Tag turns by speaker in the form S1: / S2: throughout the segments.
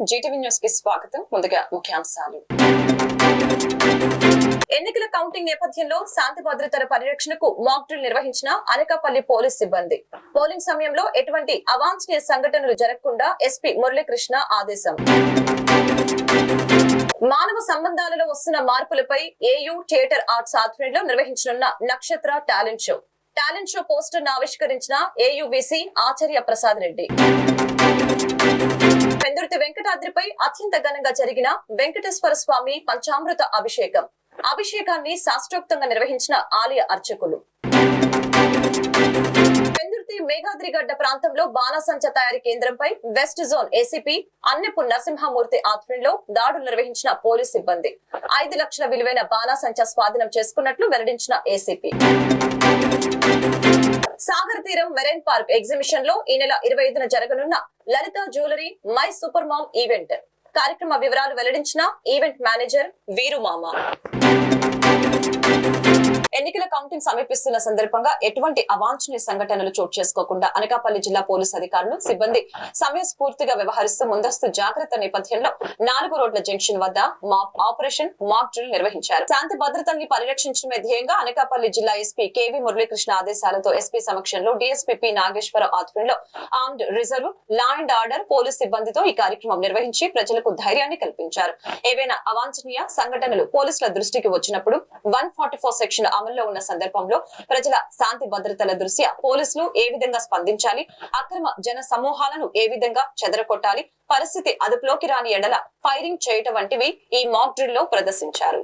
S1: Zee TV news కి స్వాగతం. ముందుగా ముఖ్యాంశాలు. ఎన్నికల కౌంటింగ్ నేపథ్యంలో శాంతి భద్రతల పరిరక్షణకు మాక్ డ్రిల్ నిర్వహించిన అనకాపల్లి పోలీస్ సిబ్బంది. పోలింగ్ సమయంలో ఎటువంటి అవాంఛనీయ సంఘటనలు జరగకుండా ఎస్పీ మురళీకృష్ణ ఆదేశం. మానవ సంబంధాలలో వస్తున్న మార్పులపై ఏయూ థియేటర్ ఆర్ట్స్ ఆధ్వర్యంలో నిర్వహించనున్న నక్షత్ర టాలెంట్ షో పోస్టర్ ను ఆవిష్కరించిన ఏయూవీసీ ఆచార్య ప్రసాద్ రెడ్డి. పెందుర్తి వెంకటాద్రిపై అత్యంత ఘనంగా జరిగిన వెంకటేశ్వర స్వామి పంచామృత అభిషేకాన్ని శాస్త్రోక్తంగా నిర్వహించిన ఆలయ అర్చకులు. పెందుర్తి మేఘాద్రిగడ్డ ప్రాంతంలో బాణాసంచ తయారీ కేంద్రంపై west zone ACP Annepu Narasimhamurthy ఆధ్వర్యంలో దాడులు నిర్వహించిన పోలీస్ సిబ్బంది. 5 లక్షల విలువైన బాణాసంచ స్వాధీనం చేసుకున్నట్లు వెల్లడించిన ఏసీపీ. సాగర్ తీరం మెరైన్ పార్క్ ఎగ్జిబిషన్ లో ఈ నెల 25న జరగనున్న Lalitha jewellery my super mom event కార్యక్రమ వివరాలు వెల్లడించిన ఈవెంట్ మేనేజర్ వీరుమామ. ఎన్నికల కౌంటింగ్ సమీపిస్తున్న సందర్భంగా ఎటువంటి అవాంఛనీయ సంఘటనలు చోటు చేసుకోకుండా అనకాపల్లి జిల్లా పోలీసు అధికారులు సిబ్బంది సమయస్ఫూర్తిగా వ్యవహరిస్తూ ముందస్తు జాగ్రత్త నేపథ్యంలో 4 రోడ్ల జంక్షన్ వద్ద ఆపరేషన్ మాక్ డ్రిల్ నిర్వహించారు. శాంతి భద్రతల్ని పరిరక్షించడమే ధ్యేయంగా అనకాపల్లి జిల్లా ఎస్పీ కేవీ మురళీకృష్ణ ఆదేశాలతో ఎస్పీ సమక్షంలో డీఎస్పీ పి నాగేశ్వరరావు ఆధ్వర్యంలో armed reserve law and order police సిబ్బందితో ఈ కార్యక్రమం నిర్వహించి ప్రజలకు ధైర్యాన్ని కల్పించారు. ఏవైనా అవాంఛనీయ సంఘటనలు పోలీసుల దృష్టికి వచ్చినప్పుడు 144 సెక్షన్ అమల్లో ఉన్న సందర్భంలో ప్రజల శాంతి భద్రతల దృష్ట్యా పోలీసులు ఏ విధంగా స్పందించాలి, అక్రమ జన సమూహాలను ఏ విధంగా చెదరగొట్టాలి, పరిస్థితి అదుపులోకి రాని ఎడల ఫైరింగ్ చేయటం వంటివి ఈ మాక్ డ్రిల్ లో ప్రదర్శించారు.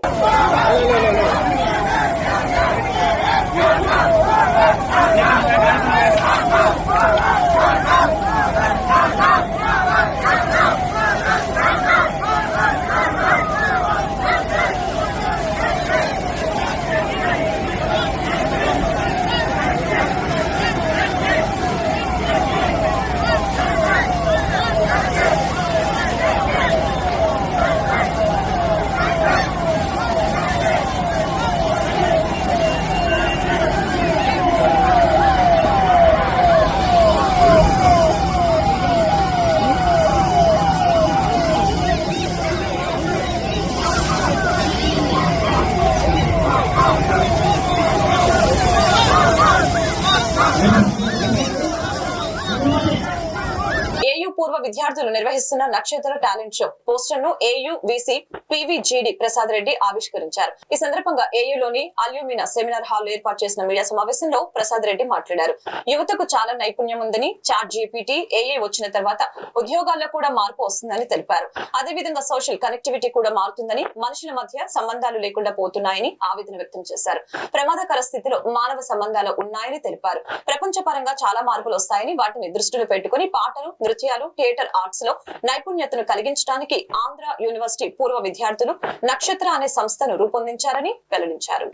S1: ఏయూ పూర్వ విద్యార్థులు నిర్వహిస్తున్న నక్షత్ర టాలెంట్ షో పోస్టర్ ను ఏయూవీసీ పివిజిడి ప్రసాద్ రెడ్డి ఆవిష్కరించారు. ఈ సందర్భంగా ఏయూలోని అల్యూమినా సెమినార్ హాల్ ఏర్పాటు చేసిన మీడియా సమావేశంలో ప్రసాద్ రెడ్డి మాట్లాడారు. యువతకు చాలా నైపుణ్యం ఉందని, చాట్ జీపీటీ ఏఐ వచ్చిన తర్వాత ఉద్యోగాల్లో కూడా మార్పు వస్తుందని తెలిపారు. అదేవిధంగా సోషల్ కనెక్టివిటీ కూడా మారుతుందని, మనుషుల మధ్య సంబంధాలు లేకుండా పోతున్నాయని ఆవేదన వ్యక్తం చేశారు. ప్రమాదకర స్థితిలో మానవ సంబంధాలు ఉన్నాయని తెలిపారు. ప్రపంచ పరంగా చాలా మార్పులు వస్తాయని, వాటిని దృష్టిలో పెట్టుకుని పాటలు, నృత్యాలు, థియేటర్ ఆర్ట్స్ లో నైపుణ్యతను కలిగించడానికి ఆంధ్ర యూనివర్సిటీ పూర్వ విద్యార్థులు నక్షత్ర అనే సంస్థను రూపొందించారని వెల్లడించారు.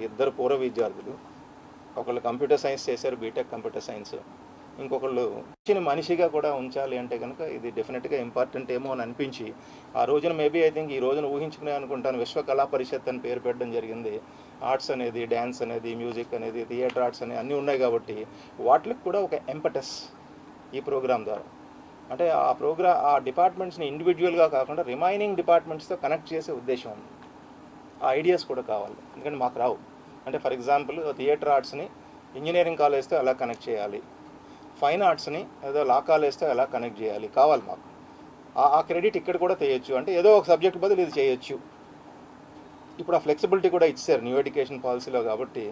S2: ఇద్దరు పూర్వ విద్యార్థులు, ఒకళ్ళు కంప్యూటర్ సైన్స్ చేశారు, బీటెక్ కంప్యూటర్ సైన్స్, ఇంకొకళ్ళు చిన్న మనిషిగా కూడా ఉంచాలి అంటే కనుక ఇది డెఫినెట్గా ఇంపార్టెంట్ ఏమో అని అనిపించి ఆ రోజున మేబీ ఐ థింక్ ఈ రోజున ఊహించుకునే అనుకుంటాను విశ్వ కళా పరిషత్ అని పేరు పెట్టడం జరిగింది. ఆర్ట్స్ అనేది, డ్యాన్స్ అనేది, మ్యూజిక్ అనేది, థియేటర్ ఆర్ట్స్ అనేది అన్నీ ఉన్నాయి కాబట్టి వాటికి కూడా ఒక ఎంపటస్ ఈ ప్రోగ్రాం ద్వారా, అంటే ఆ డిపార్ట్మెంట్స్ని ఇండివిజువల్గా కాకుండా రిమైనింగ్ డిపార్ట్మెంట్స్తో కనెక్ట్ చేసే ఉద్దేశం ఉంది. ఆ ఐడియాస్ కూడా కావాలి, ఎందుకంటే మాకు రావు. అంటే ఫర్ ఎగ్జాంపుల్ థియేటర్ ఆర్ట్స్ని ఇంజనీరింగ్ కాలేజ్తో ఎలా కనెక్ట్ చేయాలి, ఫైన్ ఆర్ట్స్ని ఏదో లా కాలేజ్తో ఎలా కనెక్ట్ చేయాలి కావాలి మాకు. ఆ క్రెడిట్ ఇక్కడ కూడా చేయొచ్చు, అంటే ఏదో ఒక సబ్జెక్ట్ బదులు ఇది చేయొచ్చు. ఇప్పుడు ఆ ఫ్లెక్సిబిలిటీ కూడా ఇచ్చారు న్యూ ఎడ్యుకేషన్ పాలసీలో, కాబట్టి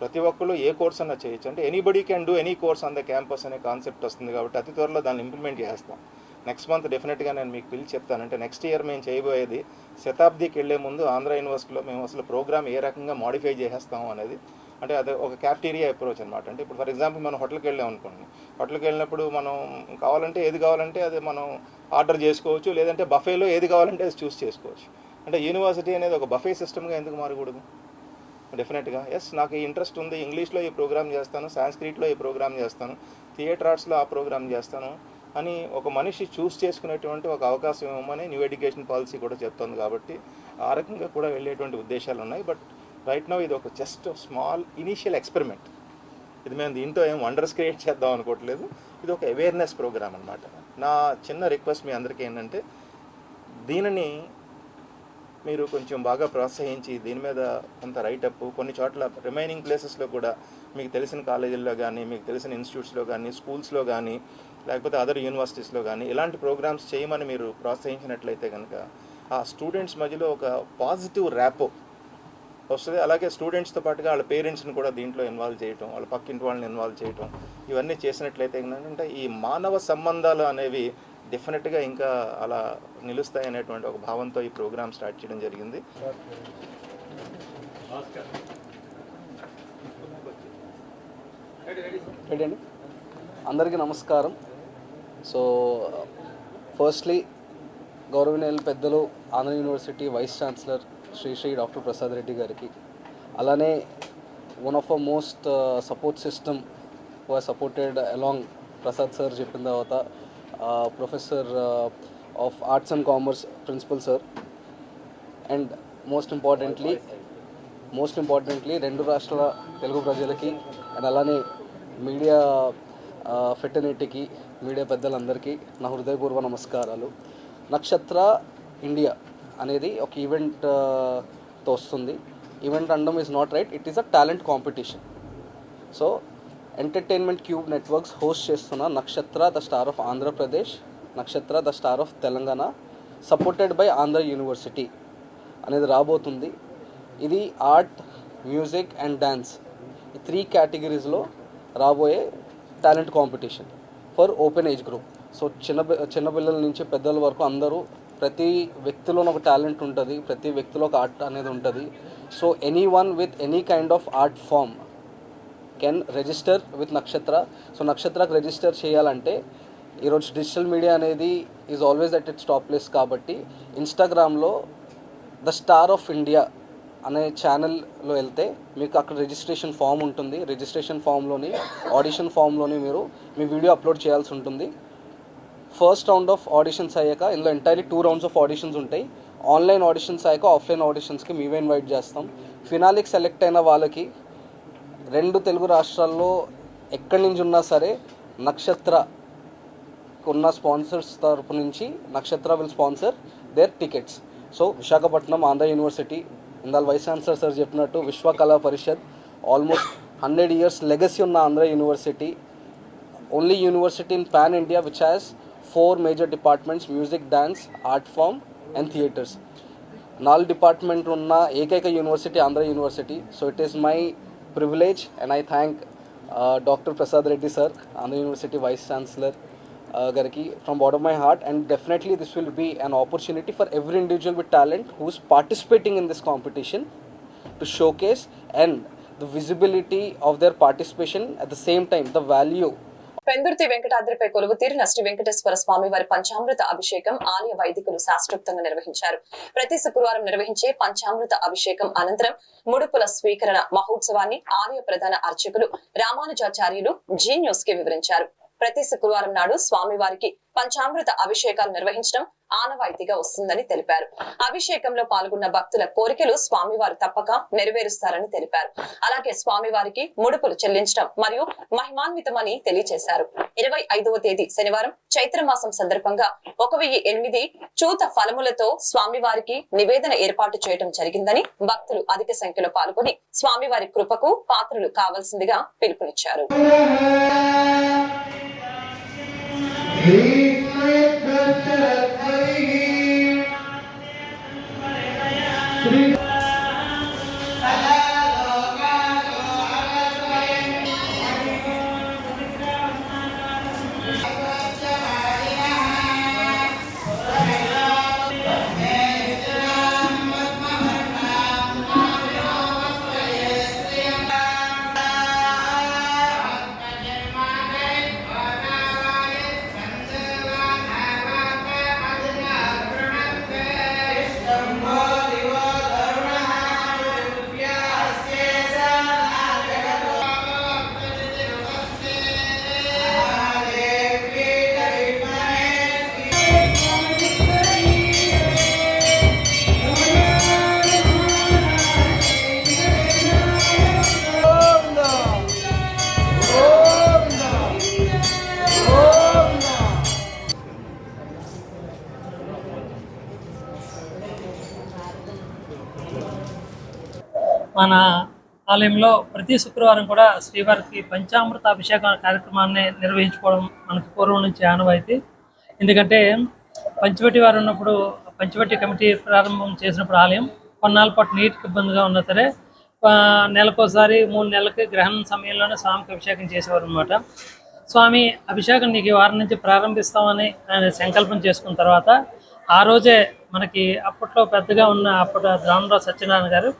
S2: ప్రతి ఒక్కళ్ళు ఏ కోర్స్ అన్నా చేయొచ్చు. అంటే anybody can do any course on the campus అనే కాన్సెప్ట్ వస్తుంది కాబట్టి అతి త్వరలో దాన్ని ఇంప్లిమెంట్ చేస్తాం. నెక్స్ట్ మంత్ డెఫినెట్గా నేను మీకు పిలిచి చెప్తాను. అంటే నెక్స్ట్ ఇయర్ మేము చేయబోయేది శతాబ్దికి వెళ్లే ముందు ఆంధ్ర యూనివర్సిటీలో మేము అసలు ప్రోగ్రామ్ ఏ రకంగా మాడిఫై చేసేస్తాము అనేది, అంటే అది ఒక క్యాఫ్టీరియా అప్రోచ్ అనమాట. అంటే ఇప్పుడు ఫర్ ఎగ్జాంపుల్ మనం హోటల్కి వెళ్ళాం అనుకోండి, హోటల్కి వెళ్ళినప్పుడు మనం కావాలంటే ఏది కావాలంటే అది మనం ఆర్డర్ చేసుకోవచ్చు, లేదంటే బఫేలో ఏది కావాలంటే అది చూస్ చేసుకోవచ్చు. అంటే యూనివర్సిటీ అనేది ఒక బఫే సిస్టమ్గా ఎందుకు మారకూడదు? డెఫినెట్గా ఎస్, నాకు ఈ ఇంట్రెస్ట్ ఉంది, ఇంగ్లీష్లో ఈ ప్రోగ్రామ్ చేస్తాను, సాంస్క్రిట్లో ఈ ప్రోగ్రామ్ చేస్తాను, థియేటర్ ఆర్ట్స్లో ఆ ప్రోగ్రామ్ చేస్తాను అని ఒక మనిషి చూస్ చేసుకునేటువంటి ఒక అవకాశం ఇవ్వమని న్యూ ఎడ్యుకేషన్ పాలసీ కూడా చెప్తుంది. కాబట్టి ఆ రకంగా కూడా వెళ్ళేటువంటి ఉద్దేశాలు ఉన్నాయి. బట్ రైట్ నౌ ఇది ఒక జస్ట్ స్మాల్ ఇనీషియల్ ఎక్స్పెరిమెంట్. ఇది మేము దీంతో ఏం వండర్స్ క్రియేట్ చేద్దాం అనుకోవట్లేదు. ఇది ఒక అవేర్నెస్ ప్రోగ్రామ్ అనమాట. నా చిన్న రిక్వెస్ట్ మీ అందరికీ ఏంటంటే దీనిని మీరు కొంచెం బాగా ప్రోత్సహించి దీని మీద కొంత రైటప్ కొన్ని చోట్ల రిమైనింగ్ ప్లేసెస్లో కూడా మీకు తెలిసిన కాలేజీల్లో కానీ మీకు తెలిసిన ఇన్స్టిట్యూట్స్లో కానీ స్కూల్స్లో కానీ లేకపోతే అదర్ యూనివర్సిటీస్లో కానీ ఇలాంటి ప్రోగ్రామ్స్ చేయమని మీరు ప్రోత్సహించినట్లయితే కనుక ఆ స్టూడెంట్స్ మధ్యలో ఒక పాజిటివ్ ర్యాపో వస్తుంది. అలాగే స్టూడెంట్స్తో పాటుగా వాళ్ళ పేరెంట్స్ని కూడా దీంట్లో ఇన్వాల్వ్ చేయటం, వాళ్ళ పక్కింటి వాళ్ళని ఇన్వాల్వ్ చేయటం, ఇవన్నీ చేసినట్లయితే ఏంటంటే ఈ మానవ సంబంధాలు అనేవి డెఫినెట్గా ఇంకా అలా నిలుస్తాయి అనేటువంటి ఒక భావంతో ఈ ప్రోగ్రామ్ స్టార్ట్ చేయడం జరిగింది.
S3: రెడీ అండి. అందరికీ నమస్కారం. సో ఫస్ట్లీ గౌరవనీయులు పెద్దలు Andhra university vice chancellor Shri doctor Prasad Reddy గారికి, అలానే one of a most support system who has supported along Prasad sir చెప్పిన తర్వాత professor of arts and commerce principal sir, and most importantly రెండు రాష్ట్రాల తెలుగు ప్రజలకి అండ్ అలానే మీడియా ఫెటర్నిటీకి, మీడియా పెద్దలందరికీ నా హృదయపూర్వ నమస్కారాలు. నక్షత్ర ఇండియా అనేది ఒక ఈవెంట్తో వస్తుంది. ఈవెంట్ అనడం is not right, it is a talent competition. So entertainment cube networks host చేస్తున్న నక్షత్ర ద స్టార్ ఆఫ్ ఆంధ్రప్రదేశ్, నక్షత్ర the star of Telangana, supported by Andhra university అనేది రాబోతుంది. ఇది ఆర్ట్, మ్యూజిక్ అండ్ డ్యాన్స్ ఈ 3 కేటగిరీస్లో రాబోయే talent competition for open age group. So చిన్నపిల్లల నుంచి పెద్దల వరకు అందరూ, ప్రతి వ్యక్తిలో ఒక టాలెంట్ ఉంటుంది, ప్రతి వ్యక్తిలో ఒక ఆర్ట్ అనేది ఉంటుంది. So any one with any kind of art form can register with Nakshatra. So నక్షత్రకు రిజిస్టర్ చేయాలంటే ఈరోజు డిజిటల్ మీడియా అనేది is always at its top place కాబట్టి ఇన్స్టాగ్రామ్లో ద స్టార్ ఆఫ్ ఇండియా అనే ఛానల్లో వెళ్తే మీకు అక్కడ రిజిస్ట్రేషన్ ఫామ్ ఉంటుంది. రిజిస్ట్రేషన్ ఫామ్లోని ఆడిషన్ ఫామ్లోని మీరు మీ వీడియో అప్లోడ్ చేయాల్సి ఉంటుంది. ఫస్ట్ రౌండ్ ఆఫ్ ఆడిషన్స్ అయ్యాక ఇందులో ఎంటైర్లీ 2 rounds ఆఫ్ ఆడిషన్స్ ఉంటాయి. ఆన్లైన్ ఆడిషన్స్ అయ్యాక ఆఫ్లైన్ ఆడిషన్స్కి మేమే ఇన్వైట్ చేస్తాం. ఫినాలికి సెలెక్ట్ అయిన వాళ్ళకి 2 తెలుగు రాష్ట్రాల్లో ఎక్కడి నుంచి ఉన్నా సరే నక్షత్ర ఉన్న స్పాన్సర్స్ తరపు నుంచి Nakshatra will sponsor their tickets. So Visakhapatnam Andhra university, ఇందాల వైస్ ఛాన్సలర్ సార్ చెప్పినట్టు Vishwakala Parishat, almost 100 years legacy ఉన్న Andhra university, only university in pan India which has 4 major departments: music, dance, art form and theatres. 4 department ఉన్న ఏకైక university Andhra university. So it is my privilege and I thank doctor Prasad Reddy sir, Andhra university vice chancellor గారికి from bottom my heart. And definitely this will be an opportunity for every individual with talent who is participating in this competition to showcase and the visibility of their participation, at the same time the value.
S1: Pendurthi వెంకటాద్రిపై కొలువు తీరిన శ్రీ వెంకటేశ్వర స్వామి వారి పంచామృత అభిషేకం ఆలయ వైదికులు శాస్త్రోక్తంగా నిర్వహించారు. ప్రతి శుక్రవారం నిర్వహించే పంచామృత అభిషేకం అనంతరం ముడుపుల స్వీకరణ మహోత్సవాన్ని ఆలయ ప్రధాన అర్చకులు రామానుజాచార్యులు జీ న్యూస్ కి వివరించారు. ప్రతి శుక్రవారం నాడు స్వామివారికి పంచామృత అభిషేకాలు నిర్వహించడం ఆనవాయితీగా వస్తుందని తెలిపారు. అభిషేకంలో పాల్గొన్న భక్తుల కోరికలు స్వామివారు తప్పక నెరవేరుస్తారని తెలిపారు. అలాగే స్వామివారికి ముడుపులు చెల్లించడం మరియు మహిమాన్వితమని తెలియజేశారు. 25వ తేదీ శనివారం చైత్రమాసం సందర్భంగా 1008 చూత ఫలములతో స్వామివారికి నివేదన ఏర్పాటు చేయడం జరిగిందని భక్తులు అధిక సంఖ్యలో పాల్గొని స్వామివారి కృపకు పాత్రలు కావాల్సిందిగా పిలుపునిచ్చారు.
S4: మన ఆలయంలో ప్రతి శుక్రవారం కూడా శ్రీవారికి పంచామృత అభిషేక కార్యక్రమాన్ని నిర్వహించుకోవడం మనకు పూర్వం నుంచి ఆనవాయితీ. ఎందుకంటే పంచవటి వారు ఉన్నప్పుడు పంచవటి కమిటీ ప్రారంభం చేసినప్పుడు ఆలయం కొన్నాళ్ళ పాటు నీటికి ఇబ్బందిగా ఉన్నా సరే నెలకోసారి 3 నెలలకి గ్రహణం సమయంలోనే స్వామికి అభిషేకం చేసేవారు అనమాట. స్వామి అభిషేకం నీకు ఈ వారం నుంచి ప్రారంభిస్తామని ఆయన సంకల్పం చేసుకున్న తర్వాత ఆ రోజే మనకి అప్పట్లో పెద్దగా ఉన్న అప్పటి రామరావు సత్యనారాయణ గారు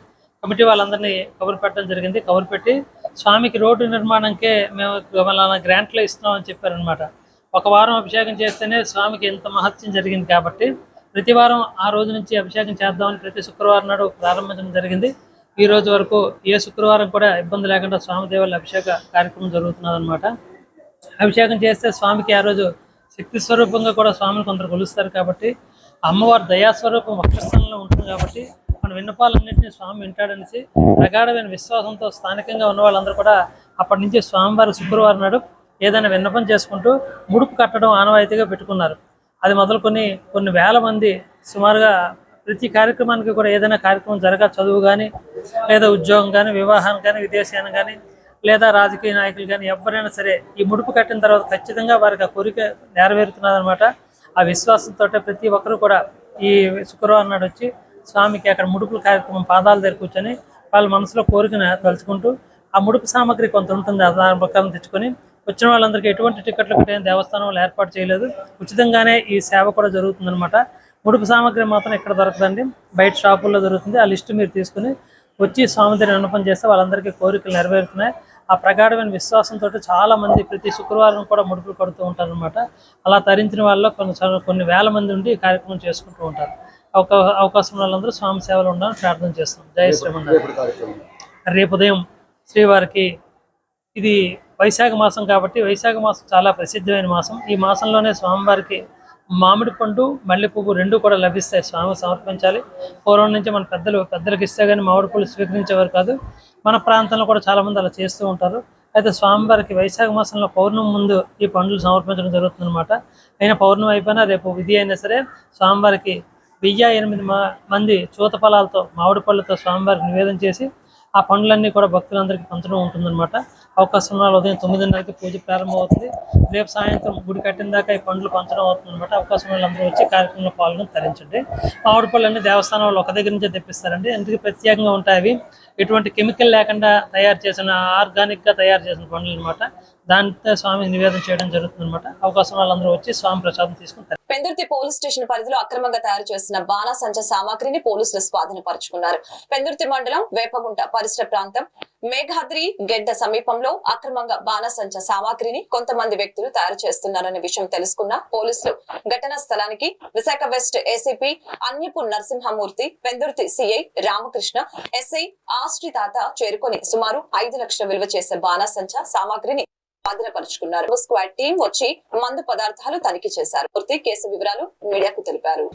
S4: కమిటీ వాళ్ళందరినీ కబురు పెట్టడం జరిగింది. కబురు పెట్టి స్వామికి రోడ్డు నిర్మాణంకే మేము మన గ్రాంట్లో ఇస్తున్నామని చెప్పారనమాట. ఒక వారం అభిషేకం చేస్తేనే స్వామికి ఎంత మహత్యం జరిగింది కాబట్టి ప్రతి వారం ఆ రోజు నుంచి అభిషేకం చేద్దామని ప్రతి శుక్రవారం నాడు ప్రారంభించడం జరిగింది. ఈ రోజు వరకు ఏ శుక్రవారం కూడా ఇబ్బంది లేకుండా స్వామి దేవుళ్ళ అభిషేక కార్యక్రమం జరుగుతున్నదన్నమాట. అభిషేకం చేస్తే స్వామికి ఆ రోజు శక్తి స్వరూపంగా కూడా స్వామిని కొందరు కొలుస్తారు కాబట్టి అమ్మవారి దయాస్వరూపం వక్షస్థలంలో ఉంటుంది కాబట్టి మన విన్నపాలన్నింటినీ స్వామి వింటాడనేసి ప్రగాఢమైన విశ్వాసంతో స్థానికంగా ఉన్న వాళ్ళందరూ కూడా అప్పటి నుంచి స్వామివారి శుక్రవారం నాడు ఏదైనా విన్నపం చేసుకుంటూ ముడుపు కట్టడం ఆనవాయితీగా పెట్టుకున్నారు. అది మొదలుకొని కొన్ని వేల మంది సుమారుగా ప్రతి కార్యక్రమానికి కూడా ఏదైనా కార్యక్రమం జరగా చదువు కానీ లేదా ఉద్యోగం కానీ వివాహాన్ని కానీ విదేశాన్ని కానీ లేదా రాజకీయ నాయకులు కానీ ఎవరైనా సరే ఈ ముడుపు కట్టిన తర్వాత ఖచ్చితంగా వారికి ఆ కోరిక నెరవేరుతున్నదనమాట. ఆ విశ్వాసంతో ప్రతి ఒక్కరు కూడా ఈ శుక్రవారం నాడు వచ్చి స్వామికి అక్కడ ముడుపుల కార్యక్రమం పాదాల దగ్గర కూర్చొని వాళ్ళ మనసులో కోరికను తలుచుకుంటూ ఆ ముడుపు సామాగ్రి కొంత ఉంటుంది దాని ప్రకారం తెచ్చుకొని వచ్చిన వాళ్ళందరికీ ఎటువంటి టికెట్లు పెట్టిన దేవస్థానం వాళ్ళు ఏర్పాటు చేయలేదు. ఉచితంగానే ఈ సేవ కూడా జరుగుతుందన్నమాట. ముడుపు సామాగ్రి మాత్రం ఇక్కడ దొరకదండి, బయట షాపుల్లో దొరుకుతుంది. ఆ లిస్టు మీరు తీసుకుని వచ్చి స్వామి దగ్గర విన్నపం చేస్తే వాళ్ళందరికీ కోరికలు నెరవేరుతున్నాయి. ఆ ప్రగాఢమైన విశ్వాసంతో చాలా మంది ప్రతి శుక్రవారం కూడా ముడుపులు కడుతూ ఉంటారు అనమాట. అలా తరించిన వాళ్ళలో కొన్ని వేల మంది ఉండి ఈ కార్యక్రమం చేసుకుంటూ ఉంటారు. అవకాశం వాళ్ళందరూ స్వామి సేవలు ఉండాలని ప్రార్థన చేస్తాం. జయ శ్రీమన్నారాయణ. రేపు ఉదయం శ్రీవారికి ఇది వైశాఖ మాసం కాబట్టి వైశాఖ మాసం చాలా ప్రసిద్ధమైన మాసం. ఈ మాసంలోనే స్వామివారికి మామిడి పండు మల్లె పువ్వు 2 కూడా లభిస్తాయి. స్వామి సమర్పించాలి. పూర్వం నుంచి మన పెద్దలకు ఇస్తే కానీ మామిడి పళ్ళు స్వీకరించేవారు కాదు. మన ప్రాంతంలో కూడా చాలామంది అలా చేస్తూ ఉంటారు. అయితే స్వామివారికి వైశాఖ మాసంలో పౌర్ణమి ముందు ఈ పండ్లు సమర్పించడం జరుగుతుందన్నమాట. అయినా పౌర్ణమి అయిపోయినా రేపు విధి అయినా సరే స్వామివారికి 1008 మంది చూత ఫలాలతో మామిడి పళ్ళతో స్వామివారికి నివేదన చేసి ఆ పండ్లన్నీ కూడా భక్తులందరికీ పంచడం ఉంటుందన్నమాట. అవకాశం ఉన్న ఉదయం 9:30కి పూజ ప్రారంభం అవుతుంది. రేపు సాయంత్రం గుడి కట్టిన దాకా ఈ పండ్లు పంచడం అవుతుందన్నమాట. అవకాశం వాళ్ళందరూ వచ్చి కార్యక్రమంలో పాల్గొని తరించండి. మామిడి పళ్ళన్నీ దేవస్థానం వాళ్ళు ఒక దగ్గర నుంచే తెప్పిస్తారండి. ఎందుకు ప్రత్యేకంగా ఉంటాయి అవి ఎటువంటి కెమికల్ లేకుండా తయారు చేసిన ఆర్గానిక్గా తయారు చేసిన పండ్లు అనమాట. దాంతో స్వామి నివేదన చేయడం జరుగుతుంది అనమాట. అవకాశం వాళ్ళందరూ వచ్చి స్వామి ప్రసాదం తీసుకుంటారు.
S1: పెందుర్తి పోలీస్ స్టేషన్ పరిధిలో అక్రమంగా తయారు చేసిన బాణాసంచ సామాగ్రిని పోలీసులు స్వాధీనపరుచుకున్నారు. పెందుర్తి మండలం వేపగుంట పరిసర ప్రాంతం మేఘాద్రి గెడ్డ సమీపంలో అక్రమంగా బాణాసంచ సామాగ్రిని కొంతమంది వ్యక్తులు తయారు చేస్తున్నారనే విషయం తెలుసుకున్న పోలీసులు ఘటనా స్థలానికి Visakha west ACP Anyapu Narasimhamurthy, Pendurthi CI Ramakrishna, SI ఆశ్రితాత చేరుకొని సుమారు 5 లక్షల విలువ చేసే బాణాసంచ సామాగ్రిని స్వాధీనపరుచుకున్నారు. స్క్వాడ్ టీం వచ్చి మందు పదార్థాలు తనిఖీ చేశారు. పూర్తి కేసు వివరాలు మీడియాకు తెలిపారు.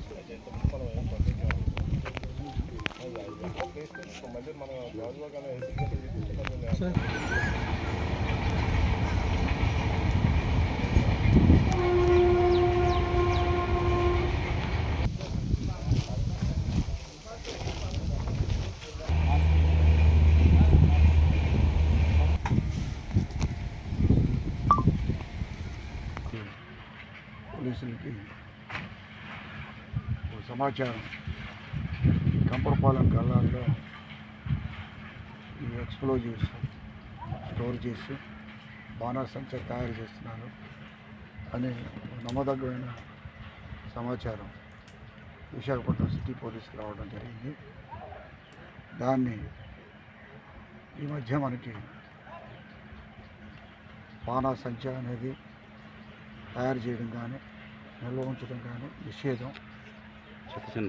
S5: పోలీసులకి సమాచారం కంపరపాలెం కళ్ళాల్లో ఈ ఎక్స్ప్లోజివ్స్ స్టోర్ చేసి బాణాసంచ తయారు చేస్తున్నారు అని నమ్మదగ్గమైన సమాచారం విశాఖపట్నం సిటీ పోలీసుకి రావడం జరిగింది. దాన్ని ఈ మధ్య మనకి బాణాసంచ అనేది తయారు చేయడం కానీ నిల్వ ఉంచడం కానీ నిషేధం.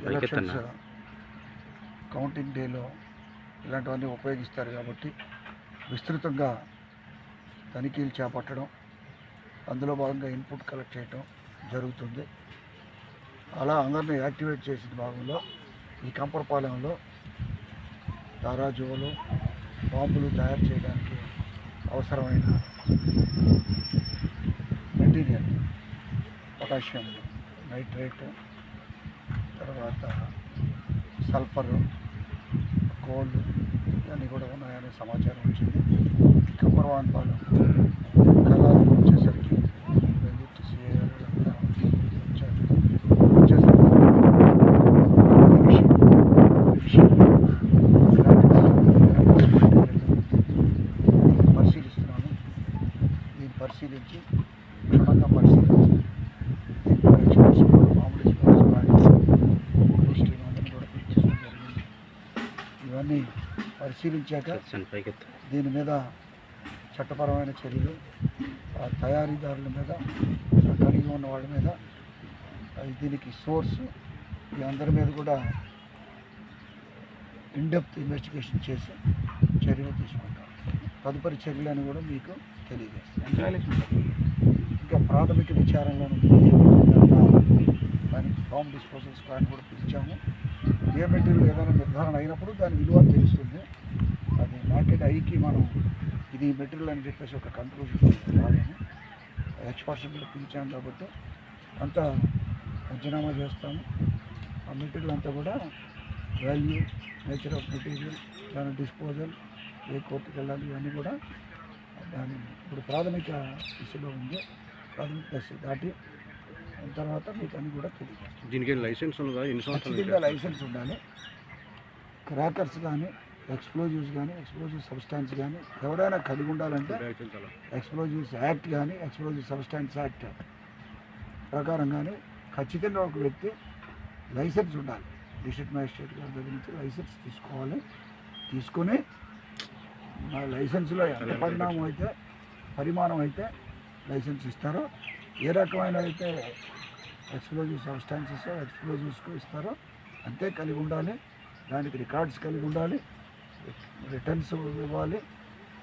S5: ఎలక్షన్స్ కౌంటింగ్ డేలో ఇలాంటివన్నీ ఉపయోగిస్తారు కాబట్టి విస్తృతంగా తనిఖీలు చేపట్టడం, అందులో భాగంగా ఇన్పుట్ కలెక్ట్ చేయడం జరుగుతుంది. అలా అందరినీ యాక్టివేట్ చేసిన భాగంలో ఈ కంపరపాలెంలో తారాజువలు బాంబులు తయారు చేయడానికి అవసరమైన మెటీరియల్ పొటాషియం నైట్రేట్, తర్వాత సల్ఫర్, కోల్, అన్నీ కూడా ఉన్నాయనే సమాచారం వచ్చింది. కమ్మరవాన్పాలెం కళాలు వచ్చేసరికి రంజిత్ సిఐ గారు అంతా వచ్చారు. వచ్చేసరికి పరిశీలిస్తున్నాను. దీన్ని పరిశీలించి క్షుణ్ణంగా పరిశీలించి మామూలు కూడా పిలిచేయడం జరిగింది. ఇవన్నీ పరిశీలించాక దీని మీద చట్టపరమైన చర్యలు తయారీదారుల మీద కలిగి ఉన్న వాళ్ళ మీద దీనికి సోర్స్ ఈ అందరి మీద కూడా ఇన్డెప్త్ ఇన్వెస్టిగేషన్ చేసి చర్యలు తీసుకుంటాం. తదుపరి చర్యలను కూడా మీకు తెలియజేస్తాం. ఇంకా ప్రాథమిక విచారణలో దానికి బాంబ్ డిస్పోజల్ స్క్వాడ్ కూడా పిలిచాము. ఏ మెటీరియల్ ఏదైనా నిర్ధారణ అయినప్పుడు దాని విలువ తెలుస్తుంది. అది నాకెట్ ఐకి మనం ఇది మెటీరియల్ అని చెప్పేసి ఒక కంక్లూజన్ రాలేము. ఎక్స్పర్ట్స్ కూడా పిలిచాము కాబట్టి అంతా పంచనామా చేస్తాము. ఆ మెటీరియల్ అంతా కూడా వాల్యూ, నేచర్ ఆఫ్ మెటీరియల్, దాని డిస్పోజల్, ఏ కోర్టుకు వెళ్ళాలి, ఇవన్నీ కూడా దాని ఇప్పుడు ప్రాథమిక దిశలో ఉంది. ప్రాథమిక దశ దాటి తర్వాత మీకు అన్నీ కూడా తెలియజేస్తాం.
S3: దీనికి లైసెన్స్ ఉందా?
S5: ఖచ్చితంగా లైసెన్స్ ఉండాలి. క్రాకర్స్ కానీ, ఎక్స్ప్లోజివ్స్ కానీ, ఎక్స్ప్లోజివ్ సబ్స్టాన్స్ కానీ ఎవరైనా కలిగి ఉండాలంటే ఎక్స్ప్లోజివ్స్ యాక్ట్ కానీ, ఎక్స్ప్లోజివ్ సబ్స్టాన్స్ యాక్ట్ ప్రకారం కానీ ఖచ్చితంగా ఒక వ్యక్తి లైసెన్స్ ఉండాలి. డిస్ట్రిక్ట్ మ్యాజిస్ట్రేట్ గారి దగ్గర నుంచి లైసెన్స్ తీసుకోవాలి. తీసుకొని ఆ లైసెన్స్లో ఎంత పరిమాణం అయితే లైసెన్స్ ఇస్తారో, ఏ రకమైన అయితే ఎక్స్ప్లోజివ్ సబ్స్టాన్సెస్ ఎక్స్ప్లోజివ్స్కు ఇస్తారో అంతే కలిగి ఉండాలి. దానికి రికార్డ్స్ కలిగి ఉండాలి. రిటర్న్స్ ఇవ్వాలి.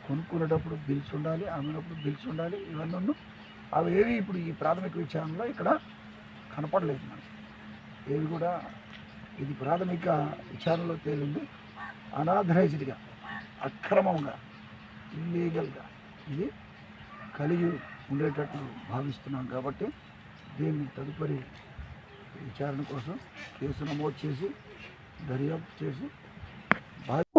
S5: కొనుక్కునేటప్పుడు బిల్స్ ఉండాలి, అమ్మినప్పుడు బిల్స్ ఉండాలి. ఇవన్నీ అవి ఏవి ఇప్పుడు ఈ ప్రాథమిక విచారణలో ఇక్కడ కనపడలేదు మనకి. ఏవి కూడా ఇది ప్రాథమిక విచారణలో తేలింది. అనాథరైజ్డ్గా, అక్రమంగా, ఇల్లీగల్గా ఇది కలిగి ఉండేటట్టు భావిస్తున్నాం. కాబట్టి దీన్ని తదుపరి విచారణ కోసం కేసు నమోదు చేసి దర్యాప్తు చేసి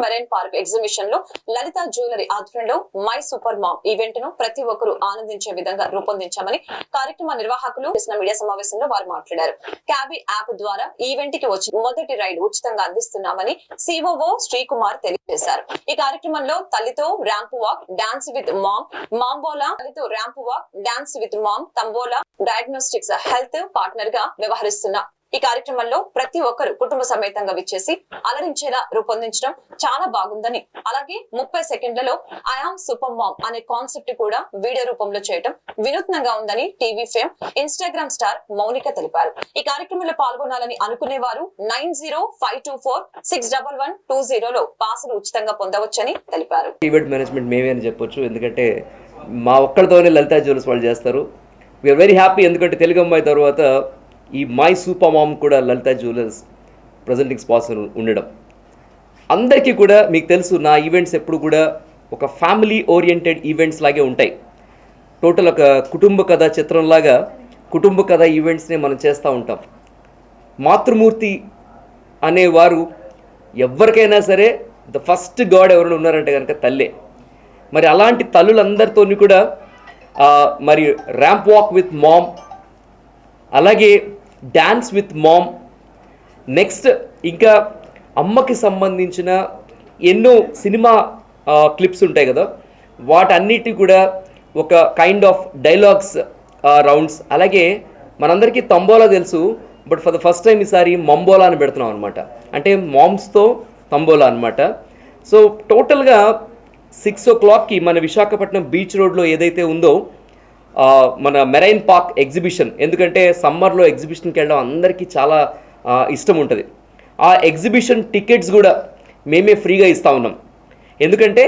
S1: మెరైన్ పార్క్ ఎగ్జిబిషన్ లో లలిత జ్యువెలరీ ఆధ్వర్యంలో మై సూపర్ మామ్ ఈవెంట్ ను ప్రతి ఒక్కరూ ఆనందించే విధంగా రూపొందించామని కార్యక్రమ నిర్వాహకులు చేసిన మీడియా సమావేశంలో వారు మాట్లాడారు. క్యాబీ యాప్ ద్వారా ఈవెంట్ కి వచ్చి మొదటి రైడ్ ఉచితంగా అందిస్తున్నామని సిఓఓ శ్రీకుమార్ తెలియజేశారు. ఈ కార్యక్రమంలో తల్లితో ramp walk, dance with mom, tambola, తల్లితో ramp walk, dance with mom, tambola diagnostics health partner గా వ్యవహరిస్తున్న ఈ కార్యక్రమంలో ప్రతి ఒక్కరు కుటుంబ సమేతంగా విచ్చేసి అలరించేలా రూపొందించడం చాలా బాగుందని, అలాగే 30 సెకండ్లలో ఐఆమ్ సూపర్ మామ్ అనే కాన్సెప్ట్ కూడా వీడియో రూపంలో చేయడం వినూత్నంగా ఉందని TV fame Instagram star Mounika తెలిపారు. ఈ కార్యక్రమంలో పాల్గొనాలని అనుకునేవారు 9052461120 లో పాసులు ఉచితంగా పొందవచ్చని తెలిపారు.
S6: ఈవెంట్ మేనేజ్మెంట్ మేమే అని చెప్పొచ్చు. ఎందుకంటే మా ఒక్కడితోనే లలితా జ్యువెలర్స్ వాళ్ళు చేస్తారు. We are very happy. ఎందుకంటే తెలుగు అమ్మాయి తర్వాత ఈ మై సూపర్ మామ్ కూడా లలితా జ్యువెలర్స్ ప్రజెంటింగ్ స్పాన్సర్ ఉండడం అందరికీ కూడా మీకు తెలుసు. నా ఈవెంట్స్ ఎప్పుడు కూడా ఒక ఫ్యామిలీ ఓరియంటెడ్ ఈవెంట్స్ లాగే ఉంటాయి. టోటల్ ఒక కుటుంబ కథ చిత్రంలాగా కుటుంబ కథ ఈవెంట్స్ని మనం చేస్తూ ఉంటాం. మాతృమూర్తి అనేవారు ఎవరికైనా సరే ద ఫస్ట్ గాడ్ ఎవరైనా ఉన్నారంటే కనుక తల్లే. మరి అలాంటి తల్లులందరితో కూడా మరి ర్యాంప్ వాక్ విత్ మామ్, అలాగే డ్యాన్స్ విత్ మామ్, నెక్స్ట్ ఇంకా అమ్మకి సంబంధించిన ఎన్నో సినిమా క్లిప్స్ ఉంటాయి కదా, వాటన్నిటి కూడా ఒక కైండ్ ఆఫ్ డైలాగ్స్ రౌండ్స్. అలాగే మనందరికీ తంబోలా తెలుసు, but for the first time ఈసారి మంబోలా అని పెడుతున్నాం అనమాట. అంటే మామ్స్తో తంబోలా అనమాట. సో టోటల్గా 6 o'clock మన విశాఖపట్నం బీచ్ రోడ్లో ఏదైతే ఉందో మన మెరైన్ పార్క్ ఎగ్జిబిషన్, ఎందుకంటే సమ్మర్లో ఎగ్జిబిషన్కి వెళ్ళడం అందరికీ చాలా ఇష్టం ఉంటుంది. ఆ ఎగ్జిబిషన్ టికెట్స్ కూడా మేమే ఫ్రీగా ఇస్తూ ఉన్నాం. ఎందుకంటే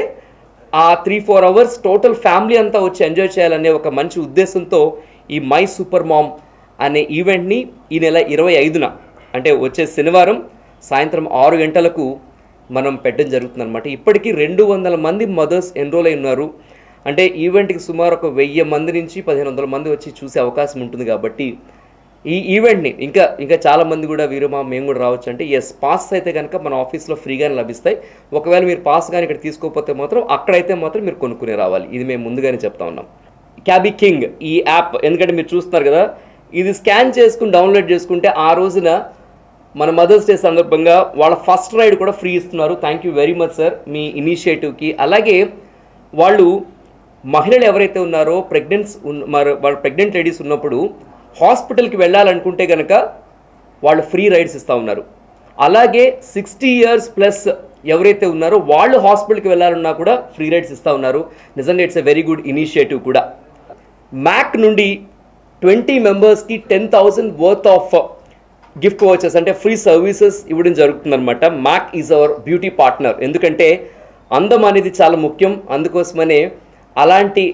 S6: ఆ 3-4 hours టోటల్ ఫ్యామిలీ అంతా వచ్చి ఎంజాయ్ చేయాలనే ఒక మంచి ఉద్దేశంతో ఈ మై సూపర్ మామ్ అనే ఈవెంట్ని ఈ నెల 25న అంటే వచ్చే శనివారం సాయంత్రం 6 గంటలకు మనం పెట్టడం జరుగుతుందన్నమాట. ఇప్పటికీ 200 మంది మదర్స్ ఎన్రోల్ అయి ఉన్నారు. అంటే ఈవెంట్కి సుమారు ఒక 1000 మంది నుంచి 1500 మంది వచ్చి చూసే అవకాశం ఉంటుంది. కాబట్టి ఈ ఈవెంట్ని ఇంకా చాలామంది కూడా వీరుమా మేము కూడా రావచ్చు అంటే ఎస్ పాస్ అయితే కనుక మన ఆఫీస్లో ఫ్రీగానే లభిస్తాయి. ఒకవేళ మీరు పాస్ కానీ ఇక్కడ తీసుకోకపోతే మాత్రం అక్కడైతే మాత్రం మీరు కొనుక్కునే రావాలి. ఇది మేము ముందుగానే చెప్తా ఉన్నాం. క్యాబీ కింగ్ ఈ యాప్ ఎందుకంటే మీరు చూస్తున్నారు కదా, ఇది స్కాన్ చేసుకుని డౌన్లోడ్ చేసుకుంటే ఆ రోజున మన మదర్స్ డే సందర్భంగా వాళ్ళ ఫస్ట్ రైడ్ కూడా ఫ్రీ ఇస్తున్నారు. Thank you very much sir మీ ఇనిషియేటివ్కి. అలాగే వాళ్ళు మహిళలు ఎవరైతే ఉన్నారో వాళ్ళ ప్రెగ్నెంట్ లేడీస్ ఉన్నప్పుడు హాస్పిటల్కి వెళ్ళాలనుకుంటే కనుక వాళ్ళు ఫ్రీ రైడ్స్ ఇస్తూ ఉన్నారు. అలాగే 60 years ప్లస్ ఎవరైతే ఉన్నారో వాళ్ళు హాస్పిటల్కి వెళ్ళాలన్నా కూడా ఫ్రీ రైడ్స్ ఇస్తూ ఉన్నారు. నిజంగా it's a very good initiative కూడా. మ్యాక్ నుండి 20 మెంబర్స్కి 10,000 వర్త్ ఆఫ్ గిఫ్ట్ వోచర్స్ అంటే ఫ్రీ సర్వీసెస్ ఇవ్వడం జరుగుతుందన్నమాట. MAC is our beauty partner. ఎందుకంటే అందం అనేది చాలా ముఖ్యం. అందుకోసమనే అలాంటి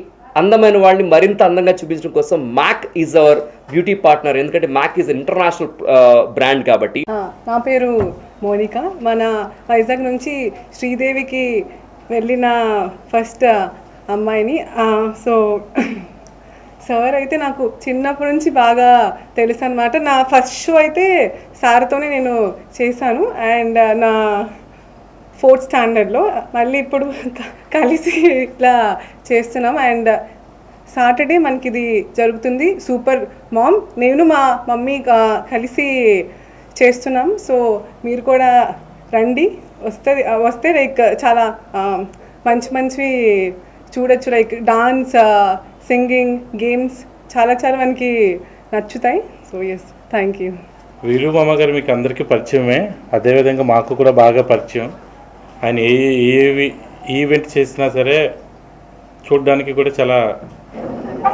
S6: అందమైన వాళ్ళని మరింత అందంగా చూపించడం కోసం MAC is our beauty partner. ఎందుకంటే మ్యాక్ ఈజ్ ఇంటర్నేషనల్ బ్రాండ్ కాబట్టి.
S7: నా పేరు మోనిక. మన వైజాగ్ నుంచి శ్రీదేవికి వెళ్ళిన ఫస్ట్ అమ్మాయిని. సో సార్ అయితే నాకు చిన్నప్పటి నుంచి బాగా తెలుసు అనమాట. నా ఫస్ట్ షో అయితే సార్తోనే నేను చేశాను. అండ్ నా 4th standardలో మళ్ళీ ఇప్పుడు కలిసి ఇట్లా చేస్తున్నాం. అండ్ సాటర్డే మనకి ఇది జరుగుతుంది సూపర్ మామ్. నేను మా మమ్మీ కలిసి చేస్తున్నాం. సో మీరు కూడా రండి. వస్తే లైక్ చాలా మంచి చూడొచ్చు. లైక్ డాన్స్, సింగింగ్, గేమ్స్ చాలా మనకి నచ్చుతాయి. So yes, thank you.
S8: వీరుమామ గారు మీకు అందరికీ పరిచయమే, అదేవిధంగా మాకు కూడా బాగా పరిచయం. ఆయన ఏ ఈవెంట్ చేసినా సరే చూడడానికి కూడా చాలా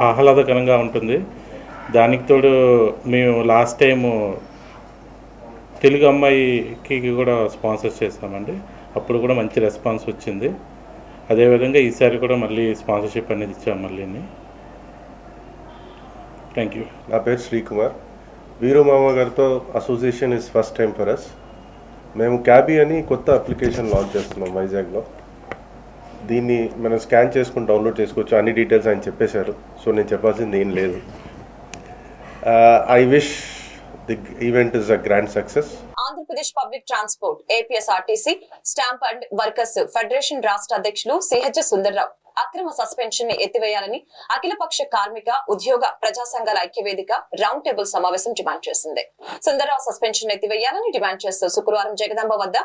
S8: ఆహ్లాదకరంగా ఉంటుంది. దానికి తోడు మేము లాస్ట్ టైము తెలుగు అమ్మాయికి కూడా స్పాన్సర్ చేస్తామండి. అప్పుడు కూడా మంచి రెస్పాన్స్ వచ్చింది. అదేవిధంగా ఈసారి కూడా మళ్ళీ స్పాన్సర్షిప్ అనేది ఇచ్చాము మళ్ళీ. Thank you.
S9: నా పేరు శ్రీకుమార్. వీరుమామ గారితో association is first time for us. మేము క్యాబీ అని కొత్త అప్లికేషన్ లాంచ్ చేస్తున్నాం వైజాగ్లో. దీన్ని మనం స్కాన్ చేసుకుని డౌన్లోడ్ చేసుకోవచ్చు. అన్ని డీటెయిల్స్ ఆయన చెప్పేశారు. సో నేను చెప్పాల్సింది ఏం లేదు. I wish the event is a grand success.
S1: Andhra Pradesh public transport APSRTC stamp and workers federation రాష్ట్ర అధ్యక్షులు సిహెచ్ సుందర్రావు అక్రమ సస్పెన్షన్ ని ఎత్తివేయాలని అఖిలపక్ష కార్మిక ఉద్యోగ ప్రజా సంఘాల ఐక్యవేదిక రౌండ్ టేబుల్ సమావేశం డిమాండ్ చేసింది. సుందర్రావు సస్పెన్షన్ ఎత్తివేయాలని డిమాండ్ చేస్తూ శుక్రవారం జగదాంబ వద్ద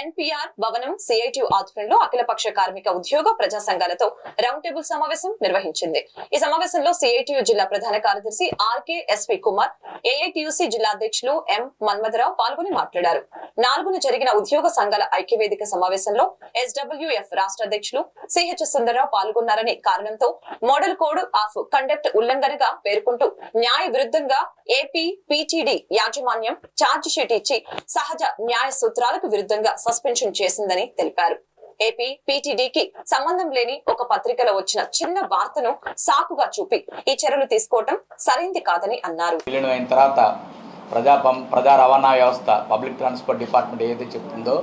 S1: ఎన్పీఆర్ భవనం సిఐటియు ఆధ్వర్యంలో అఖిలపక్ష కార్మిక ఉద్యోగ ప్రజా సంఘాలతో రౌండ్ టేబుల్ సమావేశం నిర్వహించింది. ఈ సమావేశంలో సిఐటియు జిల్లా ప్రధాన కార్యదర్శి ఆర్కే ఎస్పీ కుమార్, ఏఐటియుసి జిల్లా అధ్యక్షులు ఎం మన్మథరావు పాల్గొని మాట్లాడారు. 4న జరిగిన ఉద్యోగ సంఘాల ఐక్యవేదిక సమావేశంలో ఎస్డబ్ల్యూఎఫ్ రాష్ట్ర అధ్యక్షులు సిహెచ్ సుందర్రావు పాల్గొన్నారని కారణంతో మోడల్ కోడ్ ఆఫ్ కండక్ట్ ఉల్లంఘనగా పేర్కొంటూ న్యాయ విరుద్ధంగా ఏపీ పీటీడీ యాజమాన్యం ఛార్జ్ షీట్ ఇచ్చి సహజ న్యాయ సూత్రాలకు విరుద్ధంగా సస్పెన్షన్ చేసిందని తెలిపారు. ఏపీ పీటీడీకి సంబంధం లేని ఒక పత్రికలో వచ్చిన చిన్న వార్తను సాకుగా చూపి ఈ చర్యలు తీసుకోవటం సరైంది కాదని అన్నారు.
S10: ప్రజా రవాణా వ్యవస్థ పబ్లిక్ ట్రాన్స్పోర్ట్ డిపార్ట్మెంట్ ఏదైతే చెప్తుందో